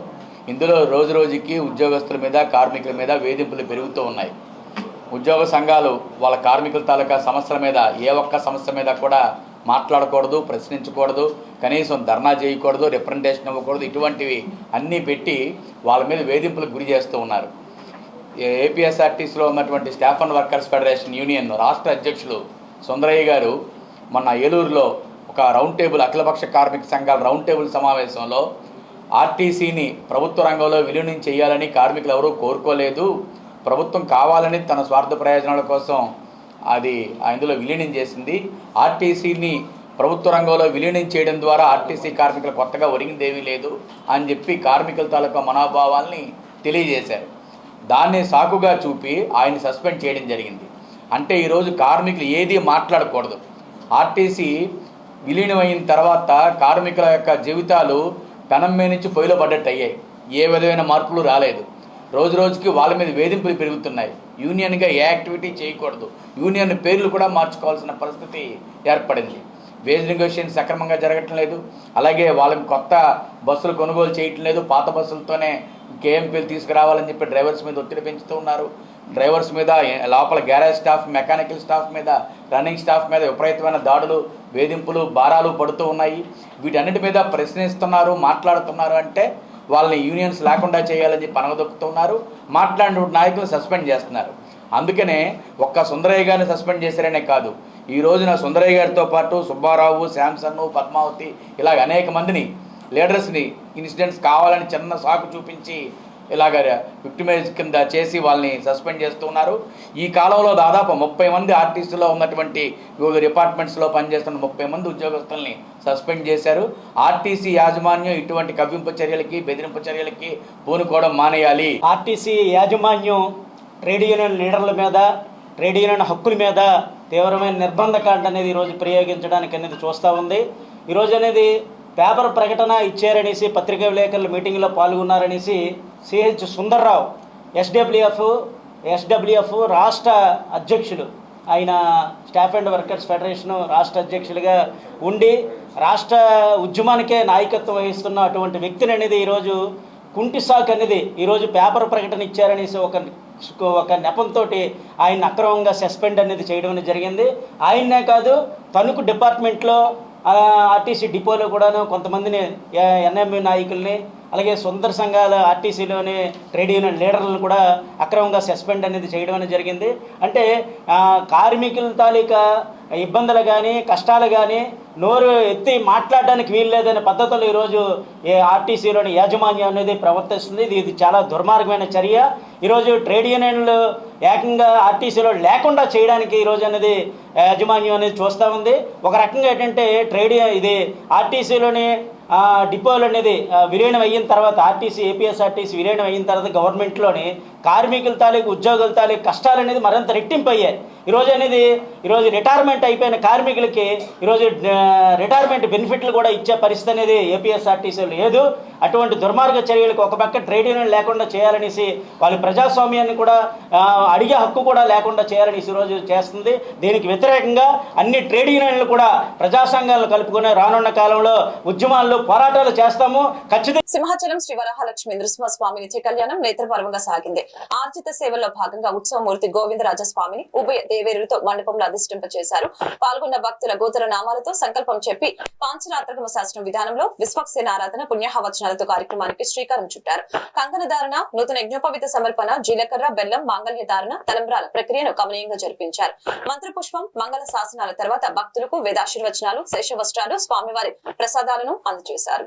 S10: ఇందులో రోజు రోజుకి ఉద్యోగస్తుల మీద కార్మికుల మీద వేధింపులు పెరుగుతూ ఉన్నాయి. ఉద్యోగ సంఘాలు వాళ్ళ కార్మికుల తాలూకా సమస్యల మీద ఏ ఒక్క సమస్య మీద కూడా మాట్లాడకూడదు, ప్రశ్నించకూడదు, కనీసం ధర్నా చేయకూడదు, రిప్రజెంటేషన్ ఇవ్వకూడదు. ఇటువంటివి అన్నీ పెట్టి వాళ్ళ మీద వేధింపులకు గురి చేస్తూ ఉన్నారు. ఏపీఎస్ఆర్టీసీలో ఉన్నటువంటి staff and workers federation union రాష్ట్ర అధ్యక్షులు సుందరయ్య గారు మొన్న ఏలూరులో ఒక రౌండ్ టేబుల్ అఖిలపక్ష కార్మిక సంఘాల రౌండ్ టేబుల్ సమావేశంలో ఆర్టీసీని ప్రభుత్వ రంగంలో విలీనం చేయాలని కార్మికులు ఎవరూ కోరుకోలేదు. ప్రభుత్వం కావాలని తన స్వార్థ ప్రయోజనాల కోసం అది ఇందులో విలీనం చేసింది. ఆర్టీసీని ప్రభుత్వ రంగంలో విలీనం చేయడం ద్వారా ఆర్టీసీ కార్మికులు కొత్తగా ఒరిగిందేమీ లేదు అని చెప్పి కార్మికుల తాలూకా మనోభావాల్ని తెలియజేశారు. దాన్ని సాకుగా చూపి ఆయన సస్పెండ్ చేయడం జరిగింది. అంటే ఈరోజు కార్మికులు ఏది మాట్లాడకూడదు. ఆర్టీసీ విలీనమైన తర్వాత కార్మికుల యొక్క జీవితాలు పెనం మీద నుంచి పొయ్యిలో పడ్డట్టు అయ్యాయి. ఏ విధమైన మార్పులు రాలేదు. రోజు రోజుకి వాళ్ళ మీద వేధింపులు పెరుగుతున్నాయి. యూనియన్గా ఏ యాక్టివిటీ చేయకూడదు, యూనియన్ పేర్లు కూడా మార్చుకోవాల్సిన పరిస్థితి ఏర్పడింది. వేజ్ నెగోషియేషన్ సక్రమంగా జరగటం లేదు. అలాగే వాళ్ళకి కొత్త బస్సులు కొనుగోలు చేయటం లేదు. పాత బస్సులతోనే కేఎంపీలు తీసుకురావాలని చెప్పి డ్రైవర్స్ మీద ఒత్తిడి పెంచుతూ ఉన్నారు. డ్రైవర్స్ మీద, లోపల గ్యారేజ్ స్టాఫ్, మెకానికల్ స్టాఫ్ మీద, రన్నింగ్ స్టాఫ్ మీద విపరీతమైన దాడులు, వేధింపులు, భారాలు పడుతూ ఉన్నాయి. వీటన్నిటి మీద ప్రశ్నిస్తున్నారు, మాట్లాడుతున్నారు అంటే వాళ్ళని యూనియన్స్ లేకుండా చేయాలని చెప్పి అనగదొక్కుతున్నారు. మాట్లాడిన నాయకులు సస్పెండ్ చేస్తున్నారు. అందుకనే ఒక్క సుందరయ్య గారిని సస్పెండ్ చేశారనే కాదు, ఈ రోజున సుందరయ్య గారితో పాటు సుబ్బారావు, శాంసన్, పద్మావతి ఇలాగ అనేక మందిని లీడర్స్ని ఇన్సిడెంట్స్ కావాలని చిన్న సాకు చూపించి ఇలాగ విక్టిమైజ్ కింద చేసి వాళ్ళని సస్పెండ్ చేస్తున్నారు. ఈ కాలంలో దాదాపు 30 మంది ఆర్టీసీలో ఉన్నటువంటి వివిధ డిపార్ట్మెంట్స్లో పనిచేస్తున్న 30 మంది ఉద్యోగస్తుల్ని సస్పెండ్ చేశారు. ఆర్టీసీ యాజమాన్యం ఇటువంటి కవ్వింపు చర్యలకి, బెదిరింపు చర్యలకి పూనుకోవడం మానేయాలి.
S11: ఆర్టీసీ యాజమాన్యం ట్రేడ్ యూనియన్ లీడర్ల మీద, ట్రేడ్ యూనియన్ హక్కుల మీద తీవ్రమైన నిర్బంధకాండ అనేది ఈరోజు ప్రయోగించడానికి అనేది చూస్తూ ఉంది. ఈరోజు అనేది పేపర్ ప్రకటన ఇచ్చారనేసి, పత్రికా విలేకరుల మీటింగ్లో పాల్గొన్నారనేసి సిహెచ్ సుందర్రావు ఎస్డబ్ల్యూఎఫ్ రాష్ట్ర అధ్యక్షులు, ఆయన స్టాఫ్ అండ్ వర్కర్స్ ఫెడరేషన్ రాష్ట్ర అధ్యక్షులుగా ఉండి రాష్ట్ర ఉద్యమానికే నాయకత్వం వహిస్తున్న అటువంటి వ్యక్తిని అనేది ఈరోజు కుంటి సాక్ అనేది ఈరోజు పేపర్ ప్రకటన ఇచ్చారనేసి ఒక నెపంతో ఆయన అక్రమంగా సస్పెండ్ అనేది చేయడం అనేది జరిగింది. ఆయన్నే కాదు, తణుకు డిపార్ట్మెంట్లో ఆర్టీసీ డిపోలో కూడాను కొంతమందిని ఎన్ఎంయు నాయకుల్ని, అలాగే సొంత సంఘాల ఆర్టీసీలోని ట్రేడ్ యూనియన్ లీడర్లను కూడా అక్రమంగా సస్పెండ్ అనేది చేయడం అనేది జరిగింది. అంటే కార్మికుల తాలూకా ఇబ్బందులు కానీ, కష్టాలు కానీ నోరు ఎత్తి మాట్లాడడానికి వీలు లేదనే పద్ధతులు ఈరోజు ఆర్టీసీలోని యాజమాన్యం అనేది ప్రవర్తిస్తుంది. ఇది చాలా దుర్మార్గమైన చర్య. ఈరోజు ట్రేడ్ యూనియన్లు ఏకంగా ఆర్టీసీలో లేకుండా చేయడానికి ఈరోజు అనేది యాజమాన్యం అనేది చూస్తూ ఉంది. ఒక రకంగా ఏంటంటే ఇది ఆర్టీసీలోని డిపోలు అనేది విలీనం అయిన తర్వాత, ఏపీఎస్ఆర్టీసీ విలీనం అయిన తర్వాత గవర్నమెంట్లోని కార్మికుల తాలూకు, ఉద్యోగుల తాలూకు కష్టాలు అనేది మరింత రెట్టింపు అయ్యాయి. ఈరోజు రిటైర్మెంట్ అయిపోయిన కార్మికులకి ఈరోజు రిటైర్మెంట్ బెనిఫిట్లు కూడా ఇచ్చే పరిస్థితి అనేది ఏపీఎస్ఆర్టీసీ లేదు. అటువంటి దుర్మార్గ చర్యలకు ఒక పక్క ట్రేడ్ యూనియన్ లేకుండా చేయాలనేసి, వాళ్ళు ప్రజాస్వామ్యాన్ని కూడా అడిగే హక్కు కూడా లేకుండా చేయాలనేసి ఈరోజు చేస్తుంది. దీనికి వ్యతిరేకంగా అన్ని ట్రేడ్ యూనియన్లు కూడా ప్రజా సంఘాలను కలుపుకుని రానున్న కాలంలో ఉద్యమాల్లో పోరాటాలు చేస్తాము. ఖచ్చితంగా
S1: సింహాచలం శ్రీ వరహాలక్ష్మి నృసింహస్వామి నిత్య కళ్యాణం నేత్రపర్వంగా సాగింది. ఆర్జిత సేవల్లో భాగంగా ఉత్సవమూర్తి గోవిందరాజస్వామిని ఉభయ దేవేరులతో మండపంలో అధిష్ఠింపచేశారు. పాల్గొన్న భక్తుల గోత్ర నామాలతో సంకల్పం చెప్పి పాంచరాత్రకమ శాస్త్రం విధానంలో విశ్వక్సేన ఆరాధన, పుణ్యహవచనాలతో కార్యక్రమానికి శ్రీకారం చుట్టారు. కంకణ ధారణ, నూతన యజ్ఞోపవిత సమర్పణ, జీలకర్ర, బెల్లం, మాంగళ్య ధారణ, తలంబ్రాల ప్రక్రియను కమనీయంగా జరిపించారు. మంత్రపుష్పం, మంగళ శాసనాల తర్వాత భక్తులకు వేదాశీర్వచనాలు, శేషవస్త్రాలు, స్వామివారి ప్రసాదాలను అందజేశారు.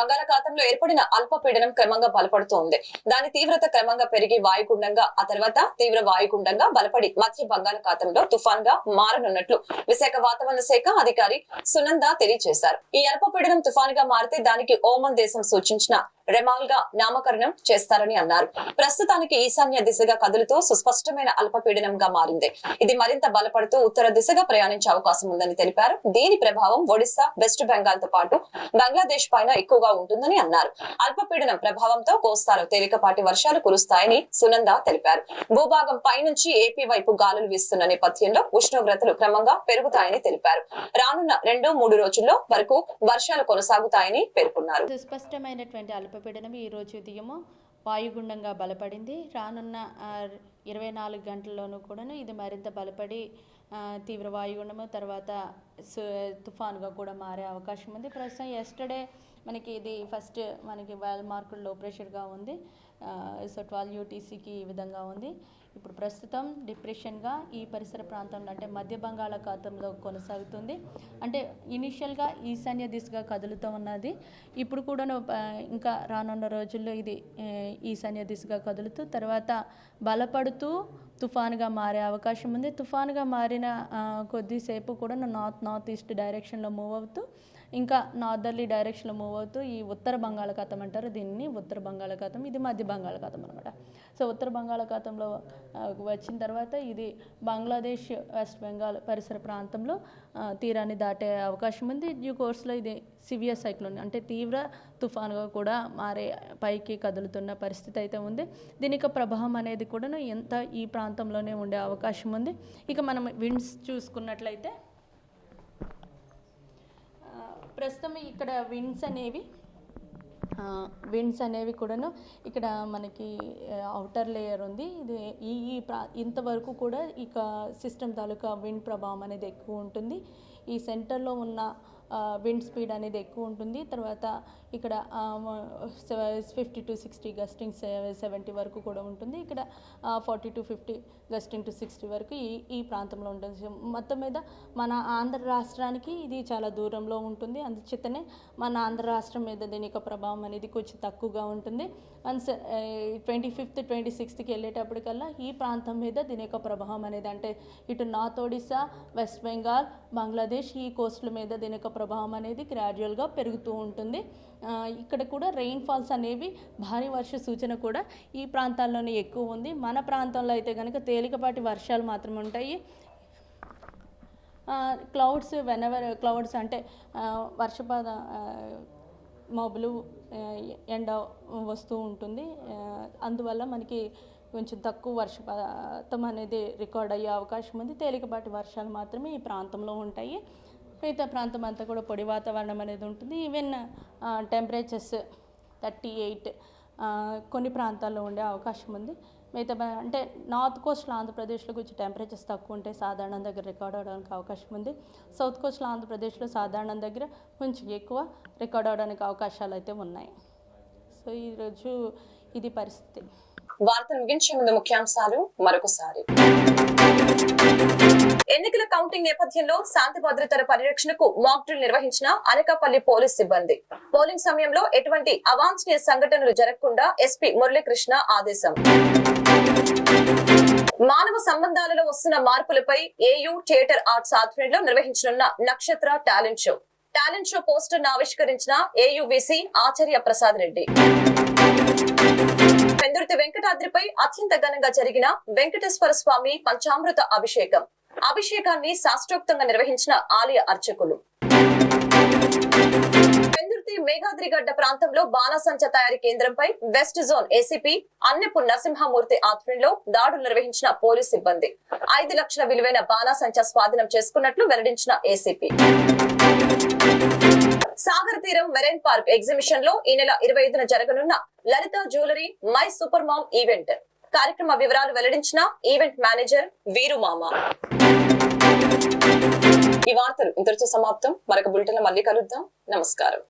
S1: బంగాళాఖాతంలో ఏర్పడిన అల్పపీడనం క్రమంగా బలపడుతోంది. దాని తీవ్రత క్రమంగా పెరిగి వాయుగుండంగా, ఆ తర్వాత తీవ్ర వాయుగుండంగా బలపడి మధ్య బంగాళాఖాతంలో తుఫాన్ గా మారనున్నట్లు విశాఖ వాతావరణ శాఖ అధికారి సునంద తెలియజేశారు. ఈ అల్పపీడనం తుఫాన్ గా మారితే దానికి ఓమన్ దేశం సూచించిన రెమాల్ గా నామకరణం చేస్తారని అన్నారు. ప్రస్తుతానికి ఈశాన్య దిశగా కదులుతూ సుస్పష్టమైన అల్పపీడనంగా మారింది. ఇది మరింత బలపడుతూ ఉత్తర దిశగా ప్రయాణించే అవకాశం ఉందని తెలిపారు. దీని ప్రభావం ఒడిశా, వెస్ట్ బెంగాల్ తో పాటు బంగ్లాదేశ్ పైన ఎక్కువగా ఉంటుందని అన్నారు. అల్పపీడనం ప్రభావంతో కోస్తాలో తేలికపాటి వర్షాలు కురుస్తాయని సునంద తెలిపారు. భూభాగం పైనుంచి ఏపీ వైపు గాలులు వీస్తున్న నేపథ్యంలో ఉష్ణోగ్రతలు క్రమంగా పెరుగుతాయని తెలిపారు. రానున్న 2-3 రోజుల్లో వరకు వర్షాలు కొనసాగుతాయని పేర్కొన్నారు.
S12: సుస్పష్టమైనటువంటి అల్పపీడనం ఈ రోజు ఉదయము వాయుగుండంగా బలపడింది. రానున్న 24 గంటల్లోనూ కూడాను ఇది మరింత బలపడి తీవ్ర వాయుగుండము తర్వాత తుఫానుగా కూడా మారే అవకాశం ఉంది. ప్రస్తుతం ఎస్టర్డే మనకి ఇది ఫస్ట్ మనకి వేల్ మార్కులు లో ప్రెషర్గా ఉంది. సో 12 UTCకి ఈ విధంగా ఉంది. ఇప్పుడు ప్రస్తుతం డిప్రెషన్గా ఈ పరిసర ప్రాంతంలో అంటే మధ్య బంగాళాఖాతంలో కొనసాగుతుంది. అంటే ఇనిషియల్గా ఈశాన్య దిశగా కదులుతూ ఉన్నది. ఇప్పుడు కూడా ఇంకా రానున్న రోజుల్లో ఇది ఈశాన్య దిశగా కదులుతూ తర్వాత బలపడుతూ తుఫానుగా మారే అవకాశం ఉంది. తుఫానుగా మారిన కొద్దిసేపు కూడా నార్త్ ఈస్ట్ డైరెక్షన్లో మూవ్ అవుతూ ఇంకా నార్దర్లీ డైరెక్షన్లో మూవ్ అవుతూ ఈ ఉత్తర బంగాళాఖాతం అంటారు దీన్ని. ఉత్తర బంగాళాఖాతం ఇది మధ్య బంగాళాఖాతం అనమాట. సో ఉత్తర బంగాళాఖాతంలో వచ్చిన తర్వాత ఇది బంగ్లాదేశ్, వెస్ట్ బెంగాల్ పరిసర ప్రాంతంలో తీరాన్ని దాటే అవకాశం ఉంది. డ్యూ కోర్స్లో ఇది సివియర్ సైక్లోన్ అంటే తీవ్ర తుఫానుగా కూడా మారే పైకి కదులుతున్న పరిస్థితి అయితే ఉంది. దీని యొక్క ప్రభావం అనేది కూడా ఎంత ఈ ప్రాంతంలోనే ఉండే అవకాశం ఉంది. ఇక మనం విండ్స్ చూసుకున్నట్లయితే ప్రస్తుతం ఇక్కడ విండ్స్ అనేవి కూడాను ఇక్కడ మనకి అవుటర్ లేయర్ ఉంది. ఇది ఇంతవరకు కూడా ఇక సిస్టమ్ తాలూకా విండ్ ప్రభావం అనేది ఎక్కువ ఉంటుంది. ఈ సెంటర్లో ఉన్న విండ్ స్పీడ్ అనేది ఎక్కువ ఉంటుంది. తర్వాత ఇక్కడ 50 to 60 గస్టింగ్ 70 వరకు కూడా ఉంటుంది. ఇక్కడ 40 to 50 గస్టింగ్ to 60 వరకు ఈ ప్రాంతంలో ఉంటుంది. మొత్తం మీద మన ఆంధ్ర రాష్ట్రానికి ఇది చాలా దూరంలో ఉంటుంది. అందుచేతనే మన ఆంధ్ర రాష్ట్రం మీద దీని యొక్క ప్రభావం అనేది కొంచెం తక్కువగా ఉంటుంది. వన్స్ 25th 26th వెళ్ళేటప్పటికల్లా ఈ ప్రాంతం మీద దీని యొక్క ప్రభావం అనేది అంటే ఇటు నార్త్ ఒడిశా, వెస్ట్ బెంగాల్, బంగ్లాదేశ్ ఈ కోస్ట్ల మీద దీని యొక్క ప్రభావం అనేది గ్రాడ్యువల్గా పెరుగుతూ ఉంటుంది. ఇక్కడ కూడా రెయిన్ ఫాల్స్ అనేవి భారీ వర్ష సూచన కూడా ఈ ప్రాంతాల్లోనే ఎక్కువ ఉంది. మన ప్రాంతంలో అయితే కనుక తేలికపాటి వర్షాలు మాత్రమే ఉంటాయి. క్లౌడ్స్ అంటే వర్షపాత మబ్బులు ఎండ వస్తూ ఉంటుంది. అందువల్ల మనకి కొంచెం తక్కువ వర్షపాతం అనేది రికార్డ్ అయ్యే అవకాశం ఉంది. తేలికపాటి వర్షాలు మాత్రమే ఈ ప్రాంతంలో ఉంటాయి. మిగతా ప్రాంతం అంతా కూడా పొడి వాతావరణం అనేది ఉంటుంది. ఈవెన్ టెంపరేచర్స్ 38 కొన్ని ప్రాంతాల్లో ఉండే అవకాశం ఉంది. మిగతా అంటే నార్త్ కోస్ట్లో ఆంధ్రప్రదేశ్లో కొంచెం టెంపరేచర్స్ తక్కువ ఉంటాయి, సాధారణం దగ్గర రికార్డ్ అవడానికి అవకాశం ఉంది. సౌత్ కోస్ట్లో ఆంధ్రప్రదేశ్లో సాధారణం దగ్గర కొంచెం ఎక్కువ రికార్డ్ అవడానికి అవకాశాలు అయితే ఉన్నాయి. సో ఈరోజు ఇది పరిస్థితి.
S1: వార్తలు ముగించే ముందు ముఖ్యాంశాలు మరొకసారి. ఎన్నికల కౌంటింగ్ నేపథ్యంలో శాంతి భద్రతల పరిరక్షణకు మాక్ డ్రిల్ నిర్వహించిన అనకాపల్లి పోలీస్ సిబ్బంది. పోలింగ్ సమయంలో ఎటువంటి అవాంఛనీయ సంఘటనలు జరగకుండా ఎస్పీ మురళీకృష్ణ ఆదేశం. మానవ సంబంధాలలో వస్తున్న మార్పులపై ఏయూ థియేటర్ ఆర్ట్స్ ఆధ్వర్యంలో నిర్వహించనున్న నక్షత్ర టాలెంట్ షో పోస్టర్ ను ఆవిష్కరించిన ఏయూవీసీ ఆచార్య ప్రసాద్ రెడ్డి. పెందుర్తి వెంకటాద్రిపై అత్యంత ఘనంగా జరిగిన వెంకటేశ్వర స్వామి పంచామృత అభిషేకాన్ని శాస్త్రోక్తంగా నిర్వహించిన ఆలయ అర్చకులు. పెందుర్తి మేఘాద్రిగడ్డ ప్రాంతంలో బాణాసంచా తయారీ కేంద్రంపై west zone ACP Annepu Narasimhamurthy ఆధ్వర్యంలో దాడులు నిర్వహించిన పోలీస్ సిబ్బంది. 5 లక్షల విలువైన బాణాసంచా స్వాధీనం చేసుకున్నట్లు వెల్లడించిన ఏసీపీ. సాగర్ తీరం మెరైన్ పార్క్ ఎగ్జిబిషన్ లో ఈ నెల 25న జరగనున్న Lalitha jewellery my super mom event కార్యక్రమ వివరాలు వెల్లడించిన ఈవెంట్ మేనేజర్ వీరుమామ. ఈ వార్తలు ఇంతటితో సమాప్తం. మరొక బులెటిన్ లో మళ్ళీ కలుద్దాం. నమస్కారం.